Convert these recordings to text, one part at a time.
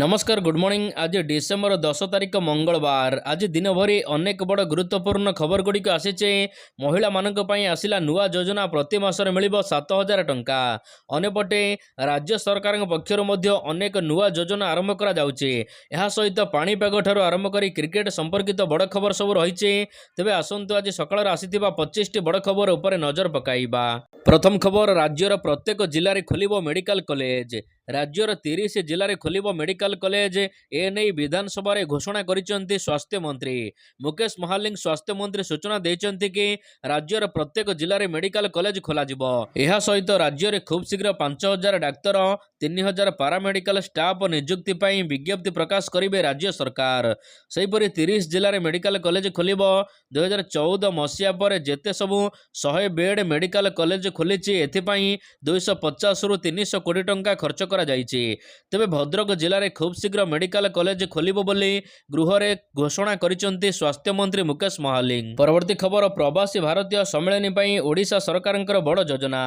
नमस्कार good morning. आज December 10 तारिख मंगलवार। आज दिन भरी अनेक बड़ गुरुत्वपूर्ण खबर गुड़िक आसीचे। महिला मानक पई आसिला नुआ योजना प्रति मासरे मिलिबो 7000 टंका। अनेपटे राज्य सरकार पक्षर मध्य अनेक नुआ योजना आरंभ करा जाउचे। एहा सहित पाणीपाग ठारू आरंभ करी क्रिकेट संपर्कित बड़ खबर सब रहिचे। तेबे आसंतु आज सकाळ आसीथिबा 25 टी बड़ खबर उपरे नजर पकाइबा। प्रथम खबर, राज्यर प्रत्येक जिल्ला रे खोलिबो मेडिकल कॉलेज। राज्यर 30 जिले में खोलिबो मेडिकल कॉलेज। एने विधानसभा रे घोषणा करिसेंती स्वास्थ्य मंत्री मुकेश महालिंग। स्वास्थ्य मंत्री सूचना देइसेंती कि राज्यर प्रत्येक जिले में मेडिकल कॉलेज खोला जिवो। एहा सहित राज्य रे खूब शीघ्र 5000 डाक्तर 3000 पारामेडिकल स्टाफ नियुक्ति पई विज्ञप्ति प्रकाश करिवे राज्य सरकार। सेहिपरि 30 जिले में मेडिकल कॉलेज खोलिबो। 2014 मसिया पर जेते सबु 100 बेड मेडिकल कॉलेज खोलिछि एथिपई 250 रु 300 कोटी टंका खर्च करा जाइछि। तेबे भद्रक जिले में खूब शीघ्र मेडिकल कॉलेज खोलिबो बोली गृह रे घोषणा करिसेंती स्वास्थ्य मंत्री मुकेश महालिंग। परवर्ती खबर, प्रवासी भारतीय सम्मेलन पई ओडिशा सरकारंकर बड़ योजना।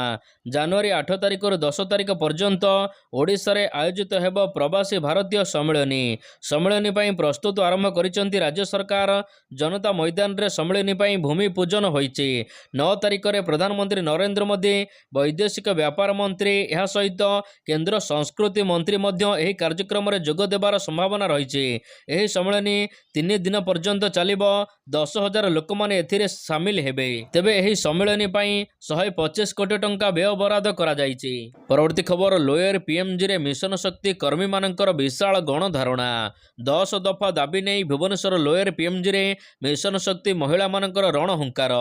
जनवरी 8 तारिख रु 10 तारिख पर्यंत ओडिशा रे आयोजित हेबो प्रवासी भारतीय सम्मेलन पई प्रस्तुत आरंभ करिसेंती राज्य सरकार। जनता मैदान रे सम्मेलन पई भूमि पूजन होइछि। 9 तारिख रे प्रधानमंत्री नरेंद्र मोदी, वैदेशिक व्यापार मंत्री एहा सहित केंद्र संस्कृति मंत्री मध्य एही कार्यक्रम रे जोग देबार संभावना रहिछि। एही सम्मेलन 3 दिन पर्यंत चलिबो। 10,000 लोक माने एथिरे शामिल हेबे। तेबे एही सम्मेलन पई 125 कोटी टंका व्यय बराद करा जाइछि। परवर्ती खबर, लोयर पीएमजी रे मिशन शक्ति कर्मी मानकर विशाल गण धारणा। 10 दफा दाबी नै भुवनेश्वर लोयर पीएमजी रे मिशन शक्ति महिला मानकर रण हुंकार।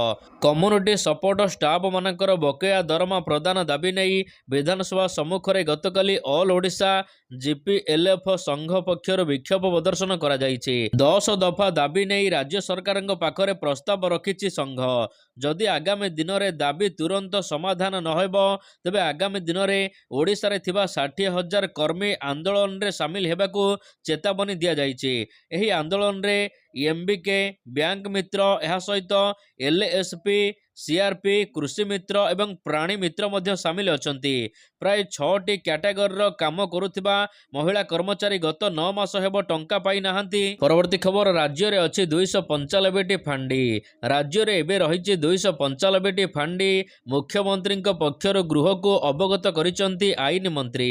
कम्युनिटी सपोर्ट स्टाफ मानकर बकेया दरमा प्रदान दाबी नै विधानसभा सम्मुख रे गतकाली ऑल ओडिशा जीपीएलएफ संघ पक्षर विक्षोभ प्रदर्शन करा जाइछि। 10 दफा दाबी नै राज्य सरकार पाखरे प्रस्ताव रखिछि संघ। जदि आगामी दिन में दाबी तुरंत समाधान न हेबो तेबे आगामी दिन में ओडिशा रे थिबा 60,000 कर्मी आंदोलन रे शामिल हेबाकू चेतावनी दिया जाइछि। एही आंदोलन रे एमबीके, बैंक मित्र एहा सहित एलएसपी, सीआरपी, कृषि मित्र एवं प्राणी मित्र मध्य शामिल अछंती। प्राय 6टी कैटेगरी काम करुथिबा महिला कर्मचारी गत 9 मास हेबो टंका पाई नाहंती। परवर्ती खबर, राज्य रे अछि 295 टी फांडी। राज्य रे एबे रहिछि 295 टी फांडी। मुख्यमंत्री पक्षर गृह को अवगत करिसंती आईन मंत्री।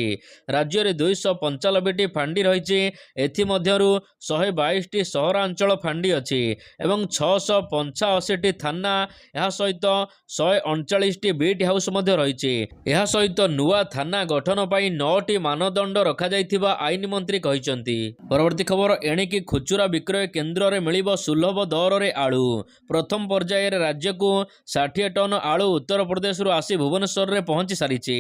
राज्य रे 295 टी फांडी रहिछि। एथि मध्यरु 122 टी सहरांचल फांडी अछि एवं 685 टी थाना एहा सहित 139 टी बीट हाउस मध्य रहिछि। एहा सहित नुआ थाना गठन पई 9 टी मानदंड रखा जाइथिबा आईन मंत्री कहिसंती। परवर्ती खबर, एणिकी खुचुरा विक्रय केंद्र रे मिलिबो सुलभ दर रे आलू। प्रथम पर्याय रे राज्य को 60 टन आलू उत्तर प्रदेश रु आसी भुवनेश्वर रे पहुंची सारिछि।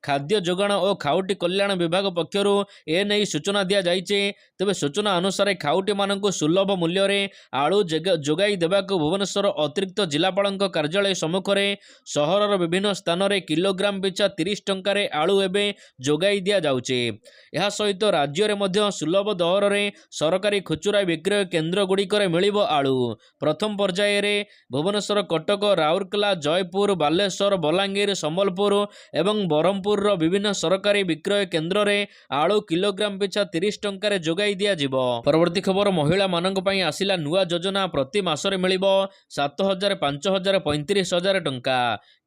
खाद्य जोगाण और खाउटी कल्याण विभाग पक्षरु ए नै सूचना दिया जाइछि। तबे सूचना अनुसार खाउटी मानकु सुलभ मूल्य रे आलू जोगाई देबाकू भुवनेश्वर अतिरिक्त जिलापालक कार्यालय सम्मुख रे सहरर विभिन्न स्थान रे किलोग्राम पिछा 30 टंका रे आलू एबे जोगाई दिया जाउछि। एहा सहित राज्य रे मध्य सुलभ दर रे सरकारी खुचुरा विक्रय केंद्र गुडी करे मिलिबो आलू। प्रथम पर्याय रे भुवनेश्वर, कटक, राउरकेला, जयपुर, बालेश्वर, बलांगीर, संबलपुर एवं बरहमपुर रो विभिन्न सरकारी विक्रय केंद्र रे आलू किलोग्राम पिछा 30 टंका रे जोगाई दिया जिवो। परवर्ती खबर, महिला मानक पई आसिला नुआ योजना प्रति मासरे मिलिबो 7000, 5000, 35,000 टंका।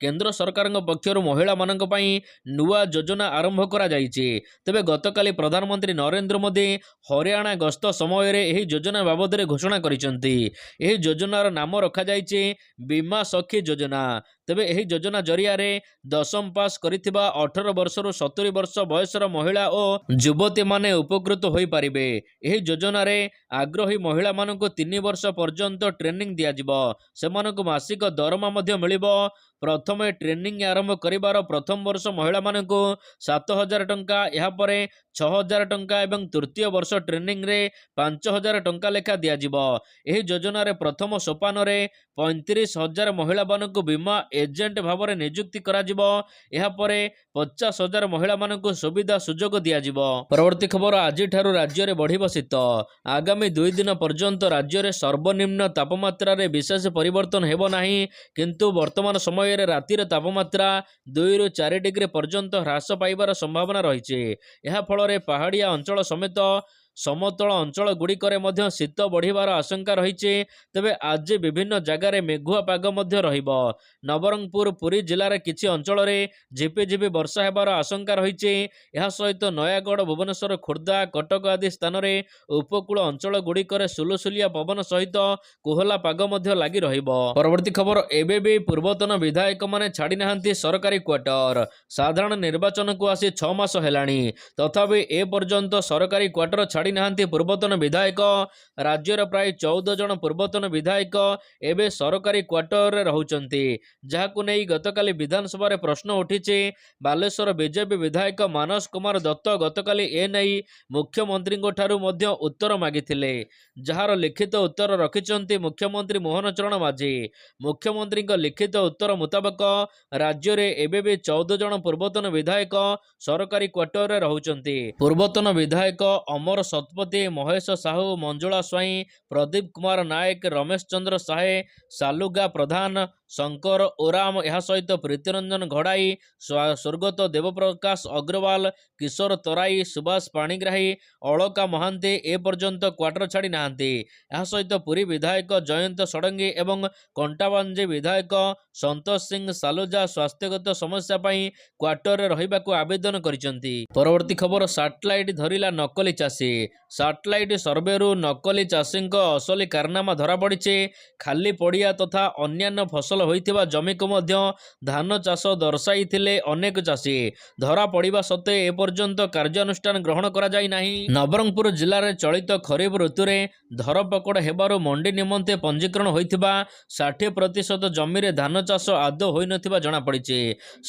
केंद्र सरकार पक्षर महिला मानक पई नुआ योजना आरंभ करा जाइछि। तेबे गतकाली प्रधानमंत्री नरेंद्र मोदी हरियाणा गस्त समय रे एही योजना बाबद रे घोषणा करिसंती। एही योजनार नाम रखा जाइछि बीमा सखी योजना। तेबे एही योजना जरिया रे 10म पास करिथिबा 18 वर्ष रु 70 वर्ष बयसर महिला और युवती माने उपकृत होई पारिबे। एही योजना रे आग्रही महिला मानक 3 वर्ष पर्यंत ट्रेनिंग दिया जिवो। सेमानक मासिक दरमा मध्य मिलिबो। प्रथमे ट्रेनिंग आरंभ करिबार प्रथम वर्ष महिला मानक 7,000 टंका, एहा परे 6,000 टंका एवं तृतीय वर्ष ट्रेनिंग रे 5,000 टंका लेखा दिया जिवो। एही योजना रे प्रथम सोपान रे 35,000 महिला मानक बीमा एजेंट भाव नियुक्ति करा जिवो। एहा परे 50,000 महिला मानक सुविधा सुजोग दिया जिवो। परवर्ती खबर, आज ठारू राज्य रे बढ़िबो शीत। आगामी 2 दिन पर्यंत राज्य रे सर्वनिम्न तापमात्रा रे विशेष परिवर्तन हेबो नाही, किंतु वर्तमान समय ସମୟରେ ରାତିର ତାପମାତ୍ରା 2 ରୁ 4 ଡିଗ୍ରୀ ପର୍ଯ୍ୟନ୍ତ ହ୍ରାସ ପାଇବାର ସମ୍ଭାବନା ରହିଛି। ଏହା ଫଳରେ ପାହାଡ଼ିଆ ଅଞ୍ଚଳ ସମେତ ସମତଳ ଅଞ୍ଚଳଗୁଡ଼ିକରେ ମଧ୍ୟ ଶୀତ ବଢ଼ିବାର ଆଶଙ୍କା ରହିଛି। ତେବେ ଆଜି ବିଭିନ୍ନ ଜାଗାରେ ମେଘୁଆ ପାଗ ମଧ୍ୟ ରହିବ। ନବରଙ୍ଗପୁର ପୁରୀ ଜିଲ୍ଲାରେ କିଛି ଅଞ୍ଚଳରେ ଝିପିଝିପି ବର୍ଷା ହେବାର ଆଶଙ୍କା ରହିଛି। ଏହା ସହିତ ନୟାଗଡ଼, ଭୁବନେଶ୍ୱର, ଖୋର୍ଦ୍ଧା, କଟକ ଆଦି ସ୍ଥାନରେ ଉପକୂଳ ଅଞ୍ଚଳଗୁଡ଼ିକରେ ସୁଲୁସୁଲିଆ ପବନ ସହିତ କୋହଲା ପାଗ ମଧ୍ୟ ଲାଗି ରହିବ। ପରବର୍ତ୍ତୀ ଖବର, ଏବେ ବି ପୂର୍ବତନ ବିଧାୟକମାନେ ଛାଡ଼ି ନାହାନ୍ତି ସରକାରୀ କ୍ୱାର୍ଟର। ସାଧାରଣ ନିର୍ବାଚନକୁ ଆସି 6 ମାସ ହେଲାଣି, ତଥାପି ଏପର୍ଯ୍ୟନ୍ତ ସରକାରୀ କ୍ୱାର୍ଟର ଛାଡ଼ି ନାହାନ୍ତି ପୂର୍ବତନ ବିଧାୟକ। ରାଜ୍ୟର ପ୍ରାୟ 14 ଜଣ ପୂର୍ବତନ ବିଧାୟକ ଏବେ ସରକାରୀ କ୍ୱାର୍ଟରରେ ରହୁଛନ୍ତି, ଯାହାକୁ ନେଇ ଗତକାଲି ବିଧାନସଭାରେ ପ୍ରଶ୍ନ ଉଠିଛି। ବାଲେଶ୍ୱର ବିଜେପି ବିଧାୟକ ମାନସ କୁମାର ଦତ୍ତ ଗତକାଲି ଏନେଇ ମୁଖ୍ୟମନ୍ତ୍ରୀଙ୍କଠାରୁ ମଧ୍ୟ ଉତ୍ତର ମାଗିଥିଲେ, ଯାହାର ଲିଖିତ ଉତ୍ତର ରଖିଛନ୍ତି ମୁଖ୍ୟମନ୍ତ୍ରୀ ମୋହନ ଚରଣ ମାଝୀ। ମୁଖ୍ୟମନ୍ତ୍ରୀଙ୍କ ଲିଖିତ ଉତ୍ତର ମୁତାବକ ରାଜ୍ୟରେ ଏବେ ବି 14 ଜଣ ପୂର୍ବତନ ବିଧାୟକ ସରକାରୀ କ୍ୱାର୍ଟରରେ ରହୁଛନ୍ତି। ପୂର୍ବତନ ବିଧାୟକ ଅମର ଶତପଥୀ, ମହେଶ ସାହୁ, ମଞ୍ଜୁଳା ସ୍ୱାଇଁ, ପ୍ରଦୀପ କୁମାର ନାୟକ, ରମେଶ ଚନ୍ଦ୍ର ସାହେ, ସାଲୁଗା ପ୍ରଧାନ, ଶଙ୍କର ଓରାମ, ଏହା ସହିତ ପ୍ରୀତିରଞ୍ଜନ ଘଡ଼ାଇ, ସ୍ୱର୍ଗତ ଦେବପ୍ରକାଶ ଅଗ୍ରୱାଲ, କିଶୋର ତରାଇ, ସୁବାସ ପାଣିଗ୍ରାହୀ, ଅଳକା ମହାନ୍ତି ଏପର୍ଯ୍ୟନ୍ତ କ୍ୱାର୍ଟର ଛାଡ଼ି ନାହାନ୍ତି। ଏହା ସହିତ ପୁରୀ ବିଧାୟକ ଜୟନ୍ତ ଷଡ଼ଙ୍ଗୀ ଏବଂ କଣ୍ଟାବାଞ୍ଜି ବିଧାୟକ ସନ୍ତୋଷ ସିଂ ସାଲୁଜା ସ୍ୱାସ୍ଥ୍ୟଗତ ସମସ୍ୟା ପାଇଁ କ୍ୱାର୍ଟରରେ ରହିବାକୁ ଆବେଦନ କରିଛନ୍ତି। ପରବର୍ତ୍ତୀ ଖବର, ସାଟେଲାଇଟ୍ ଧରିଲା ନକଲି ଚାଷୀ। ସାଟେଲାଇଟ୍ ସର୍ଭେରୁ ନକଲି ଚାଷୀଙ୍କ ଅସଲି କାରନାମା ଧରାପଡ଼ିଛି। ଖାଲି ପଡ଼ିଆ ତଥା ଅନ୍ୟାନ୍ୟ ଫସଲ ହୋଇଥିବା ଜମିକୁ ମଧ୍ୟ ଧାନ ଚାଷ ଦର୍ଶାଇଥିଲେ ଅନେକ ଚାଷୀ। ଧରା ପଡ଼ିବା ସତ୍ତ୍ୱେ ଏପର୍ଯ୍ୟନ୍ତ କାର୍ଯ୍ୟାନୁଷ୍ଠାନ ଗ୍ରହଣ କରାଯାଇ ନାହିଁ। ନବରଙ୍ଗପୁର ଜିଲ୍ଲାରେ ଚଳିତ ଖରିଫ ଋତୁରେ ଧରପକଡ଼ ହେବାରୁ ମଣ୍ଡି ନିମନ୍ତେ ପଞ୍ଜୀକରଣ ହୋଇଥିବା 60% ଜମିରେ ଧାନ ଚାଷ ଆଦୌ ହୋଇନଥିବା ଜଣାପଡ଼ିଛି।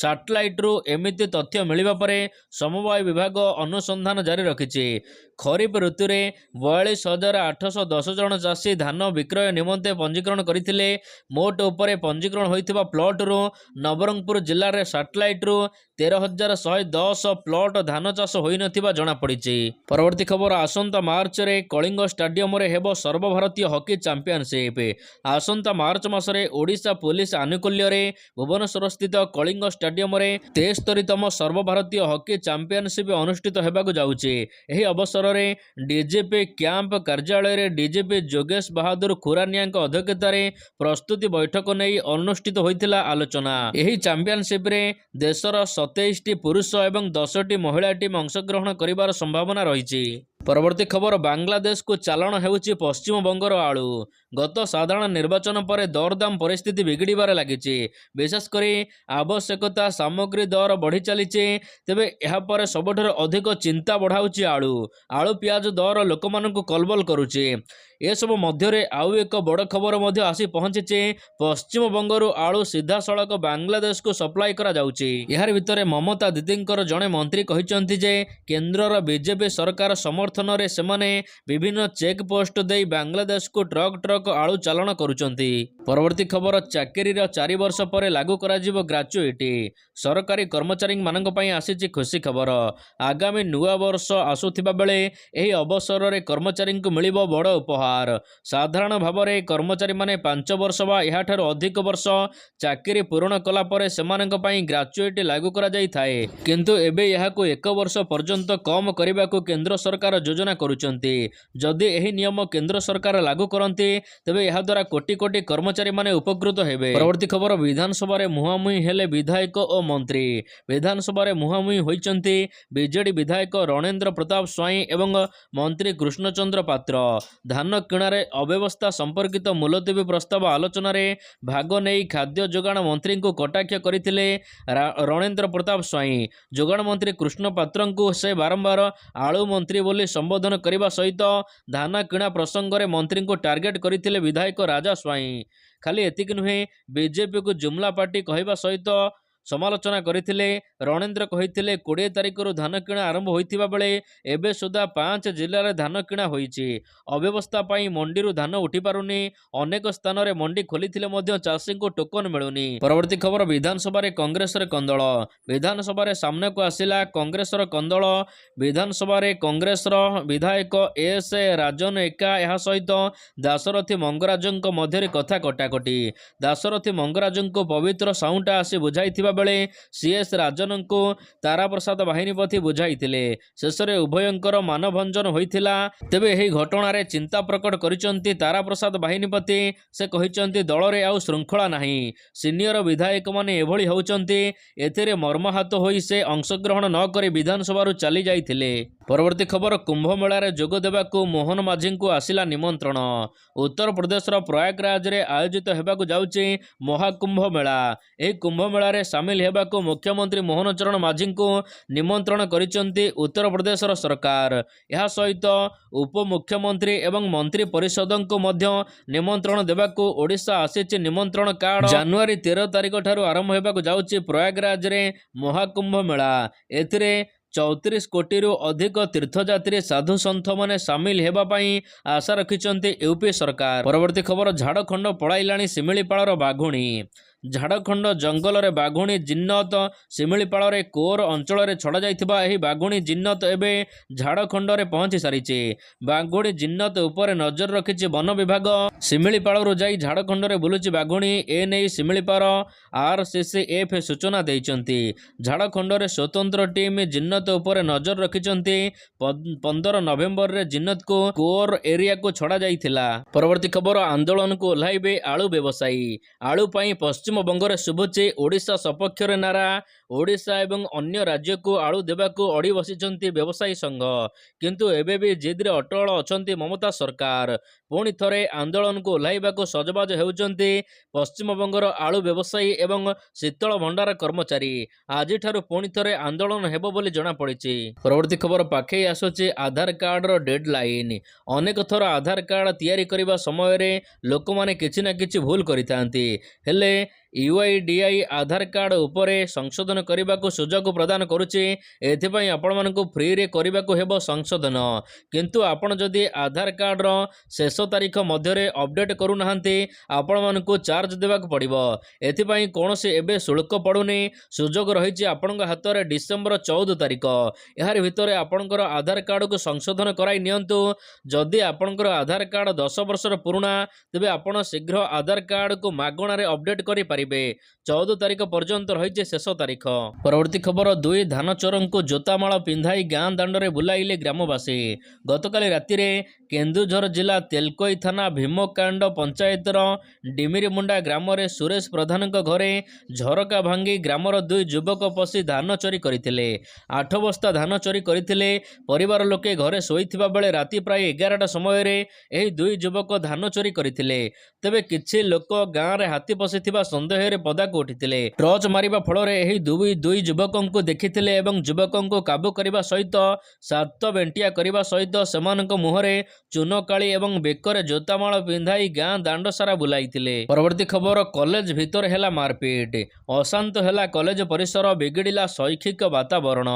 ସାଟେଲାଇଟ୍ରୁ ଏମିତି ତଥ୍ୟ ମିଳିବା ପରେ ସମବାୟ ବିଭାଗ ଅନୁସନ୍ଧାନ ଜାରି ରଖିଛି। ଖରିଫ ଋତୁରେ 42,810 ଜଣ ଚାଷୀ ଧାନ ବିକ୍ରୟ ନିମନ୍ତେ ପଞ୍ଜୀକରଣ କରିଥିଲେ। ମୋଟ ଉପରେ ପଞ୍ଜୀକରଣ ହୋଇଥିବା ପ୍ଲଟରୁ ନବରଙ୍ଗପୁର ଜିଲ୍ଲାରେ ସାଟେଲାଇଟ୍ରୁ 13,110 ପ୍ଲଟ ଧାନ ଚାଷ ହୋଇନଥିବା ଜଣାପଡ଼ିଛି। ପରବର୍ତ୍ତୀ ଖବର, ଆସନ୍ତା ମାର୍ଚ୍ଚରେ କଳିଙ୍ଗ ଷ୍ଟାଡିୟମରେ ହେବ ସର୍ବଭାରତୀୟ ହକି ଚାମ୍ପିୟନସିପ୍। ଆସନ୍ତା ମାର୍ଚ୍ଚ ମାସରେ ଓଡ଼ିଶା ପୁଲିସ ଆନୁକୂଲ୍ୟରେ ଭୁବନେଶ୍ୱରସ୍ଥିତ କଳିଙ୍ଗ ଷ୍ଟାଡିୟମରେ 73ତମ ସର୍ବଭାରତୀୟ ହକି ଚାମ୍ପିୟନସିପ୍ ଅନୁଷ୍ଠିତ ହେବାକୁ ଯାଉଛି। ଏହି ଅବସରରେ ଡିଜିପି କ୍ୟାମ୍ପ କାର୍ଯ୍ୟାଳୟରେ ଡିଜିପି ଯୋଗେଶ ବାହାଦୁର ଖୁରାନିଆଙ୍କ ଅଧ୍ୟକ୍ଷତାରେ ପ୍ରସ୍ତୁତି ବୈଠକ ନେଇ ଅନୁଷ୍ଠିତ ହୋଇଥିଲା ଆଲୋଚନା। ଏହି ଚାମ୍ପିୟନସିପ୍ରେ ଦେଶର 27ଟି ପୁରୁଷ ଏବଂ 10ଟି ମହିଳା ଟିମ୍ ଅଂଶଗ୍ରହଣ କରିବାର ସମ୍ଭାବନା ରହିଛି। ପରବର୍ତ୍ତୀ ଖବର, ବାଂଲାଦେଶକୁ ଚାଲାଣ ହେଉଛି ପଶ୍ଚିମବଙ୍ଗର ଆଳୁ। ଗତ ସାଧାରଣ ନିର୍ବାଚନ ପରେ ଦରଦାମ ପରିସ୍ଥିତି ବିଗିଡ଼ିବାରେ ଲାଗିଛି। ବିଶେଷ କରି ଆବଶ୍ୟକତା ସାମଗ୍ରୀ ଦର ବଢ଼ି ଚାଲିଛି। ତେବେ ଏହାପରେ ସବୁଠାରୁ ଅଧିକ ଚିନ୍ତା ବଢ଼ାଉଛି ଆଳୁ। ଆଳୁ ପିଆଜ ଦର ଲୋକମାନଙ୍କୁ କଲବଲ କରୁଛି। ଏସବୁ ମଧ୍ୟରେ ଆଉ ଏକ ବଡ଼ ଖବର ମଧ୍ୟ ଆସି ପହଞ୍ଚିଛି। ପଶ୍ଚିମବଙ୍ଗରୁ ଆଳୁ ସିଧାସଳଖ ବାଂଲାଦେଶକୁ ସପ୍ଲାଇ କରାଯାଉଛି। ଏହାର ଭିତରେ ମମତା ଦିଦିଙ୍କର ଜଣେ ମନ୍ତ୍ରୀ କହିଛନ୍ତି ଯେ କେନ୍ଦ୍ରର ବିଜେପି ସରକାର ସମର୍ଥନରେ ସେମାନେ ବିଭିନ୍ନ ଚେକ୍ ପୋଷ୍ଟ ଦେଇ ବାଂଲାଦେଶକୁ ଟ୍ରକ୍ ଟ୍ରକ୍ ଆଳୁ ଚାଲାଣ କରୁଛନ୍ତି। ପରବର୍ତ୍ତୀ ଖବର, ଚାକିରିର 4 ବର୍ଷ ପରେ ଲାଗୁ କରାଯିବ ଗ୍ରାଚୁଇଟି। ସରକାରୀ କର୍ମଚାରୀମାନଙ୍କ ପାଇଁ ଆସିଛି ଖୁସି ଖବର। ଆଗାମୀ ନୂଆ ବର୍ଷ ଆସୁଥିବା ବେଳେ ଏହି ଅବସରରେ କର୍ମଚାରୀଙ୍କୁ ମିଳିବ ବଡ଼ ଉପହାର। ସାଧାରଣ ଭାବରେ କର୍ମଚାରୀମାନେ 5 ବର୍ଷ ବା ଏହାଠାରୁ ଅଧିକ ବର୍ଷ ଚାକିରି ପୂରଣ କଲା ପରେ ସେମାନଙ୍କ ପାଇଁ ଗ୍ରାଚୁଇଟି ଲାଗୁ କରାଯାଇଥାଏ। କିନ୍ତୁ ଏବେ ଏହାକୁ 1 ବର୍ଷ ପର୍ଯ୍ୟନ୍ତ କମ୍ କରିବାକୁ କେନ୍ଦ୍ର ସରକାର ଯୋଜନା କରୁଛନ୍ତି। ଯଦି ଏହି ନିୟମ କେନ୍ଦ୍ର ସରକାର ଲାଗୁ କରନ୍ତି ତେବେ ଏହାଦ୍ୱାରା କୋଟି କୋଟି କର୍ମଚାରୀମାନେ ଉପକୃତ ହେବେ। ପରବର୍ତ୍ତୀ ଖବର, ବିଧାନସଭାରେ ମୁହାଁମୁହିଁ ହେଲେ ବିଧାୟକ ଓ ମନ୍ତ୍ରୀ। ବିଧାନସଭାରେ ମୁହାଁମୁହିଁ ହୋଇଛନ୍ତି ବିଜେଡି ବିଧାୟକ ରଣେନ୍ଦ୍ର ପ୍ରତାପ ସ୍ୱାଇଁ ଏବଂ ମନ୍ତ୍ରୀ କୃଷ୍ଣଚନ୍ଦ୍ର ପାତ୍ର। ଧାନ କିଣାରେ ଅବ୍ୟବସ୍ଥା ସମ୍ପର୍କିତ ମୁଲତବୀ ପ୍ରସ୍ତାବ ଆଲୋଚନାରେ ଭାଗ ନେଇ ଖାଦ୍ୟ ଯୋଗାଣ ମନ୍ତ୍ରୀଙ୍କୁ କଟାକ୍ଷ କରିଥିଲେ ରଣେନ୍ଦ୍ର ପ୍ରତାପ ସ୍ୱାଇଁ। ଯୋଗାଣ ମନ୍ତ୍ରୀ କୃଷ୍ଣ ପାତ୍ରଙ୍କୁ ସେ ବାରମ୍ବାର ଆଳୁ ମନ୍ତ୍ରୀ ବୋଲି ସମ୍ବୋଧନ କରିବା ସହିତ ଧାନ କିଣା ପ୍ରସଙ୍ଗରେ ମନ୍ତ୍ରୀଙ୍କୁ ଟାର୍ଗେଟ କରିଥିଲେ ବିଧାୟକ ରାଜା ସ୍ୱାଇଁ। ଖାଲି ଏତିକି ନୁହେଁ, ବିଜେପିକୁ ଜୁମଲା ପାର୍ଟି କହିବା ସହିତ ସମାଲୋଚନା କରିଥିଲେ। ରଣେନ୍ଦ୍ର କହିଥିଲେ 20 ତାରିଖରୁ ଧାନ କିଣା ଆରମ୍ଭ ହୋଇଥିବା ବେଳେ ଏବେ ସୁଦ୍ଧା 5 ଜିଲ୍ଲାରେ ଧାନ କିଣା ହୋଇଛି। ଅବ୍ୟବସ୍ଥା ପାଇଁ ମଣ୍ଡିରୁ ଧାନ ଉଠିପାରୁନି। ଅନେକ ସ୍ଥାନରେ ମଣ୍ଡି ଖୋଲିଥିଲେ ମଧ୍ୟ ଚାଷୀଙ୍କୁ ଟୋକନ ମିଳୁନି। ପରବର୍ତ୍ତୀ ଖବର, ବିଧାନସଭାରେ କଂଗ୍ରେସରେ କନ୍ଦଳ। ବିଧାନସଭାରେ ସାମ୍ନାକୁ ଆସିଲା କଂଗ୍ରେସର କନ୍ଦଳ। ବିଧାନସଭାରେ କଂଗ୍ରେସର ବିଧାୟକ ଏସ୍ ରାଜନ ଏକା ଏହା ସହିତ ଦାଶରଥୀ ମଙ୍ଗରାଜଙ୍କ ମଧ୍ୟରେ କଥା କଟାକଟି। ଦାଶରଥୀ ମଙ୍ଗରାଜଙ୍କୁ ପବିତ୍ର ସାଉଁଟା ଆସି ବୁଝାଇଥିବା ବେଳେ ସିଏସ୍ ରାଜନଙ୍କୁ ତାରାପ୍ରସାଦ ବାହିନୀପତି ବୁଝାଇଥିଲେ। ଶେଷରେ ଉଭୟଙ୍କର ମାନଭଞ୍ଜନ ହୋଇଥିଲା। ତେବେ ଏହି ଘଟଣାରେ ଚିନ୍ତା ପ୍ରକଟ କରିଛନ୍ତି ତାରାପ୍ରସାଦ ବାହିନୀପତି। ସେ କହିଛନ୍ତି ଦଳରେ ଆଉ ଶୃଙ୍ଖଳା ନାହିଁ। ସିନିୟର ବିଧାୟକମାନେ ଏଭଳି ହେଉଛନ୍ତି। ଏଥିରେ ମର୍ମାହତ ହୋଇ ସେ ଅଂଶଗ୍ରହଣ ନ କରି ବିଧାନସଭାରୁ ଚାଲି ଯାଇଥିଲେ। ପରବର୍ତ୍ତୀ ଖବର, କୁମ୍ଭମେଳାରେ ଯୋଗ ଦେବାକୁ ମୋହନ ମାଝୀଙ୍କୁ ଆସିଲା ନିମନ୍ତ୍ରଣ। ଉତ୍ତରପ୍ରଦେଶର ପ୍ରୟାଗରାଜରେ ଆୟୋଜିତ ହେବାକୁ ଯାଉଛି ମହାକୁମ୍ଭ ମେଳା। ଏହି କୁମ୍ଭମେଳାରେ ସାମିଲ ହେବାକୁ ମୁଖ୍ୟମନ୍ତ୍ରୀ ମୋହନ ଚରଣ ମାଝୀଙ୍କୁ ନିମନ୍ତ୍ରଣ କରିଛନ୍ତି ଉତ୍ତରପ୍ରଦେଶର ସରକାର। ଏହା ସହିତ ଉପମୁଖ୍ୟମନ୍ତ୍ରୀ ଏବଂ ମନ୍ତ୍ରୀ ପରିଷଦଙ୍କୁ ମଧ୍ୟ ନିମନ୍ତ୍ରଣ ଦେବାକୁ ଓଡ଼ିଶା ଆସିଛି ନିମନ୍ତ୍ରଣ କାର୍ଡ। ଜାନୁଆରୀ 13 ତାରିଖ ଠାରୁ ଆରମ୍ଭ ହେବାକୁ ଯାଉଛି ପ୍ରୟାଗରାଜରେ ମହାକୁମ୍ଭ ମେଳା। ଏଥିରେ 34 କୋଟିରୁ ଅଧିକ ତୀର୍ଥଯାତ୍ରୀ ସାଧୁସନ୍ଥମାନେ ସାମିଲ ହେବା ପାଇଁ ଆଶା ରଖିଛନ୍ତି ୟୁପି ସରକାର। ପରବର୍ତ୍ତୀ ଖବର, ଝାଡ଼ଖଣ୍ଡ ପଳାଇଲାଣି ଶିମିଳିପାଳର ବାଘୁଣୀ। ଝାଡ଼ଖଣ୍ଡ ଜଙ୍ଗଲରେ ବାଘୁଣୀ ଜିନ୍ନତ। ଶିମିଳିପାଳରେ କୋର ଅଞ୍ଚଳରେ ଛଡ଼ାଯାଇଥିବା ଏହି ବାଘୁଣୀ ଜିନ୍ନତ ଏବେ ଝାଡ଼ଖଣ୍ଡରେ ପହଞ୍ଚି ସାରିଛି। ବାଘୁଣୀ ଜିନ୍ନତ ଉପରେ ନଜର ରଖିଛି ବନ ବିଭାଗ। ଶିମିଳିପାଳରୁ ଯାଇ ଝାଡ଼ଖଣ୍ଡରେ ବୁଲୁଛି ବାଘୁଣୀ। ଏନେଇ ଶିମିଳିପାଳ RCCF ସୂଚନା ଦେଇଛନ୍ତି। ଝାଡ଼ଖଣ୍ଡରେ ସ୍ୱତନ୍ତ୍ର ଟିମ୍ ଜିନ୍ନତ ଉପରେ ନଜର ରଖିଛନ୍ତି। 15 ନଭେମ୍ବରରେ ଜିନ୍ନତକୁ କୋର ଏରିଆକୁ ଛଡ଼ାଯାଇଥିଲା। ପରବର୍ତ୍ତୀ ଖବର, ଆନ୍ଦୋଳନକୁ ଓହ୍ଲାଇବେ ଆଳୁ ବ୍ୟବସାୟୀ। ଆଳୁ ପାଇଁ ପଶ୍ଚିମବଙ୍ଗରେ ଶୁଭୁଛି ଓଡ଼ିଶା ସପକ୍ଷରେ ନାରା। ଓଡ଼ିଶା ଏବଂ ଅନ୍ୟ ରାଜ୍ୟକୁ ଆଳୁ ଦେବାକୁ ଅଡ଼ି ବସିଛନ୍ତି ବ୍ୟବସାୟୀ ସଂଘ। କିନ୍ତୁ ଏବେ ବି ଜିଦ୍ରେ ଅଟଳ ଅଛନ୍ତି ମମତା ସରକାର। ପୁଣି ଥରେ ଆନ୍ଦୋଳନକୁ ଓହ୍ଲାଇବାକୁ ସଜବାଜ ହେଉଛନ୍ତି ପଶ୍ଚିମବଙ୍ଗର ଆଳୁ ବ୍ୟବସାୟୀ ଏବଂ ଶୀତଳ ଭଣ୍ଡାର କର୍ମଚାରୀ। ଆଜିଠାରୁ ପୁଣି ଥରେ ଆନ୍ଦୋଳନ ହେବ ବୋଲି ଜଣାପଡ଼ିଛି। ପରବର୍ତ୍ତୀ ଖବର, ପାଖେଇ ଆସୁଛି ଆଧାର କାର୍ଡର ଡେଡ୍ଲାଇନ୍। ଅନେକ ଥର ଆଧାର କାର୍ଡ ତିଆରି କରିବା ସମୟରେ ଲୋକମାନେ କିଛି ନା କିଛି ଭୁଲ କରିଥାନ୍ତି। ହେଲେ UIDAI ଆଧାର କାର୍ଡ ଉପରେ ସଂଶୋଧନ କରିବାକୁ ସୁଯୋଗ ପ୍ରଦାନ କରୁଛି। ଏଥିପାଇଁ ଆପଣମାନଙ୍କୁ ଫ୍ରିରେ କରିବାକୁ ହେବ ସଂଶୋଧନ। କିନ୍ତୁ ଆପଣ ଯଦି ଆଧାର କାର୍ଡର ଶେଷ ତାରିଖ ମଧ୍ୟରେ ଅପଡେଟ୍ କରୁନାହାନ୍ତି ଆପଣମାନଙ୍କୁ ଚାର୍ଜ ଦେବାକୁ ପଡ଼ିବ। ଏଥିପାଇଁ କୌଣସି ଏବେ ଶୁଳ୍କ ପଡ଼ୁନି। ସୁଯୋଗ ରହିଛି ଆପଣଙ୍କ ହାତରେ ଡିସେମ୍ବର 14 ତାରିଖ। ଏହାରି ଭିତରେ ଆପଣଙ୍କର ଆଧାର କାର୍ଡକୁ ସଂଶୋଧନ କରାଇ ନିଅନ୍ତୁ। ଯଦି ଆପଣଙ୍କର ଆଧାର କାର୍ଡ 10 ବର୍ଷର ପୁରୁଣା ତେବେ ଆପଣ ଶୀଘ୍ର ଆଧାର କାର୍ଡକୁ ମାଗଣାରେ ଅପଡେଟ୍ କରିପାରିବେ। 14 ତାରିଖ ପର୍ଯ୍ୟନ୍ତ ରହିଛି ଶେଷ ତାରିଖ। ପରବର୍ତ୍ତୀ ଖବର, 2 ଧାନ ଚୋରଙ୍କୁ ଜୋତାମାଳ ପିନ୍ଧାଇ ଗାଁ ଦାଣ୍ଡରେ ବୁଲାଇଲେ ଗ୍ରାମବାସୀ। ଗତକାଲି ରାତିରେ କେନ୍ଦୁଝର ଜିଲ୍ଲା ତେଲକୋଇ ଥାନା ଭୀମକାଣ୍ଡ ପଞ୍ଚାୟତର ଡିମିରିମୁଣ୍ଡା ଗ୍ରାମରେ ସୁରେଶ ପ୍ରଧାନଙ୍କ ଘରେ ଝରକା ଭାଙ୍ଗି ଗ୍ରାମର 2 ଯୁବକ ପଶି ଧାନ ଚୋରି କରିଥିଲେ। 8 ବସ୍ତା ଧାନ ଚୋରି କରିଥିଲେ। ପରିବାର ଲୋକେ ଘରେ ଶୋଇଥିବା ବେଳେ ରାତି ପ୍ରାୟ 11ଟା ସମୟରେ ଏହି 2 ଯୁବକ ଧାନ ଚୋରି କରିଥିଲେ। ତେବେ କିଛି ଲୋକ ଗାଁରେ ହାତୀ ପଶିଥିବା ସନ୍ଦେହରେ ପଦାକୁ ଉଠିଥିଲେ। ଟର୍ଚ୍ଚ ମାରିବା ଫଳରେ ଏହି 2 ଯୁବକଙ୍କୁ ଦେଖିଥିଲେ ଏବଂ ଯୁବକଙ୍କୁ କାବୁ କରିବା ସହିତ ସାତ ବେଣ୍ଟିଆ କରିବା ସହିତ ସେମାନଙ୍କ ମୁହଁରେ ଚୂନକାଳି ଏବଂ ବେକରେ ଜୋତାମାଳ ପିନ୍ଧାଇ ଗାଁ ଦାଣ୍ଡ ସାରା ବୁଲାଇଥିଲେ। ପରବର୍ତ୍ତୀ ଖବର, କଲେଜ ଭିତରେ ହେଲା ମାରପିଟ। ଅଶାନ୍ତ ହେଲା କଲେଜ ପରିସର, ବିଗିଡ଼ିଲା ଶୈକ୍ଷିକ ବାତାବରଣ।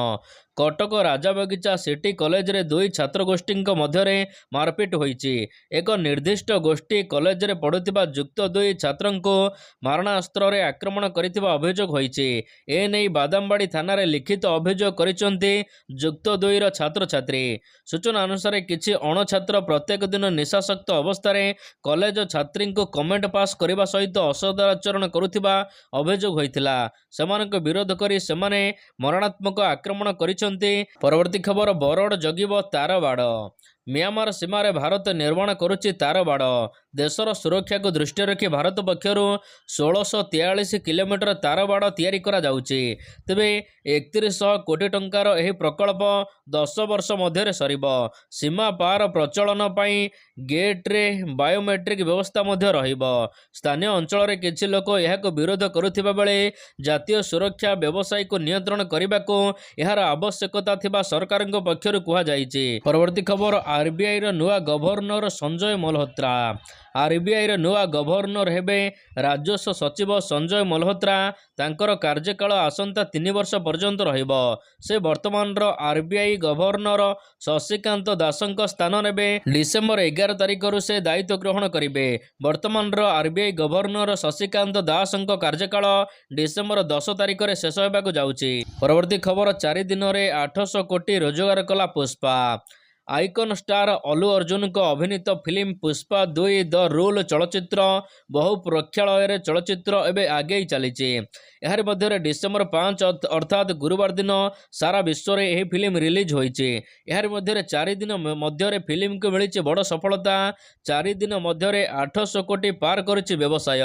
କଟକ ରାଜାବଗିଚା ସିଟି କଲେଜରେ 2 ଛାତ୍ରଗୋଷ୍ଠୀଙ୍କ ମଧ୍ୟରେ ମାରପିଟ ହୋଇଛି। ଏକ ନିର୍ଦ୍ଦିଷ୍ଟ ଗୋଷ୍ଠୀ କଲେଜରେ ପଢୁଥିବା ଯୁକ୍ତ 2 ଛାତ୍ରଙ୍କୁ ମାରଣାସ୍ତ୍ରରେ ଆକ୍ରମଣ କରିଥିବା ଅଭିଯୋଗ ହୋଇଛି। ଏନେଇ ବାଦାମବାଡ଼ି ଥାନାରେ ଲିଖିତ ଅଭିଯୋଗ କରିଛନ୍ତି ଯୁକ୍ତ 2ର ଛାତ୍ରଛାତ୍ରୀ। ସୂଚନା ଅନୁସାରେ କିଛି ଅଣଛାତ୍ର ପ୍ରତ୍ୟେକ ଦିନ ନିଶାସକ୍ତ ଅବସ୍ଥାରେ କଲେଜ ଛାତ୍ରୀଙ୍କୁ କମେଣ୍ଟ ପାସ୍ କରିବା ସହିତ ଅସଦାଚରଣ କରୁଥିବା ଅଭିଯୋଗ ହୋଇଥିଲା। ସେମାନଙ୍କ ବିରୋଧ କରି ସେମାନେ ମରଣାତ୍ମକ ଆକ୍ରମଣ କରିଛନ୍ତି। ପରବର୍ତ୍ତୀ ଖବର, ବରଗଡ଼ ଜଗିବ ତାରବାଡ଼। म्यांमार सीमार भारत निर्माण करुच्ची तारबाड़। देशर सुरक्षा को दृष्टि रखी भारत पक्षरु 1643 किलोमीटर तारबाड़ तैयारी करा जाउची। तेबे 3100 कोटी टंकार एही प्रकल्प 10 वर्ष मध्य सरिब। सीमा पार प्रचलन पई गेट रे बायोमेट्रिक व्यवस्था मध्य रहिब। स्थानीय अंचल रे किछि लोक एहाको विरोध करुथिबा बेले जातीय सुरक्षा व्यवसाय को नियंत्रण करने को एहार आवश्यकता थिबा सरकारक पक्षरु कुहा जायछि। परवर्ती खबर आरबीआईर नुआ गभर्नर संजय मल्होत्रा। आरबीआईर नुआ गभर्नर हेबे राजस्व सचिव संजय मल्होत्रा। तांकर कार्यकाल आसंता 3 वर्ष पर्यंत रहिबो। से वर्तमान आरबीआई गभर्नर शशिकांत दासंक स्थान नेबे। डिसेम्बर 11 तारिखरु से दायित्व ग्रहण करिबे। वर्तमान आरबीआई गभर्नर शशिकांत दासंक कार्यकाल डिसेम्बर 10 तारिख रे शेष हेबाकु जाउची। परवर्ती खबर 4 दिन रे 800 कोटी रोजगार कला पुष्पा। आइकन स्टार अल्लू अर्जुन को अभिनीत फिल्म पुष्पा 2 द रूल चलचित्र बहु प्रेक्षालय चलचित्र एवं आगे चली। यार मध्य डिसेम्बर 5 अर्थात गुरुवार दिन सारा विश्व में यह फिल्म रिलीज होइचे। यार मध्य 4 दिन मध्य फिल्म को मिली बड़ सफलता। 4 दिन मध्य 800 कोटी पार करिछि व्यवसाय।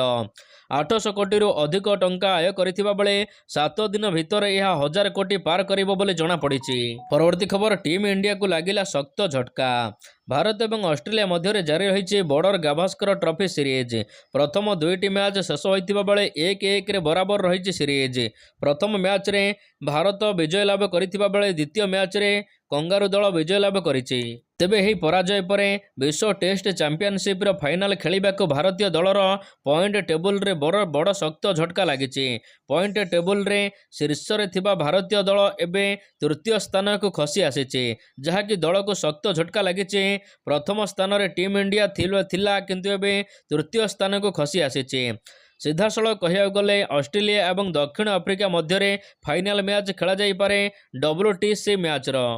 800 कोटी अधिक टंका आय करिथिबा बेले 7 दिन भितर यह 1000 कोटी पार करिबो बोली जणा पड़िछि। परवर्ती खबर टीम इंडिया को लागिला शक्त झटका। भारत और ऑस्ट्रेलिया मध्य जारी रही बॉर्डर गावस्कर ट्रॉफी सीरीज। प्रथम 2टी मैच शेष होइतिबा बेले 1-1 रे बराबर रही सीरीज। प्रथम मैच रे भारत विजय लाभ करितिबा बेले द्वितीय मैच रे कंगारू दल विजय लाभ करिछि। तेबे यही पराजय पर विश्व टेस्ट चैंपियनशिप फाइनाल खेलिबाकू भारतीय दलर पॉइंट टेबुल रे बड़ शक्त झटका लागिछि। पॉइंट टेबुल रे शीर्ष रे थिबा भारतीय दल एबे तृतीय स्थान को खसी आसीछि, जहाँकि दल को शक्त झटका लागिछि। प्रथम स्थान रे टीम इंडिया थिला किंतु एबे तृतीय स्थान को खसी आसीछि। सीधासलख कहिया गले ऑस्ट्रेलिया और दक्षिण आफ्रिका मध्य फाइनाल मैच खेला जाई पारे WTC मैच रो।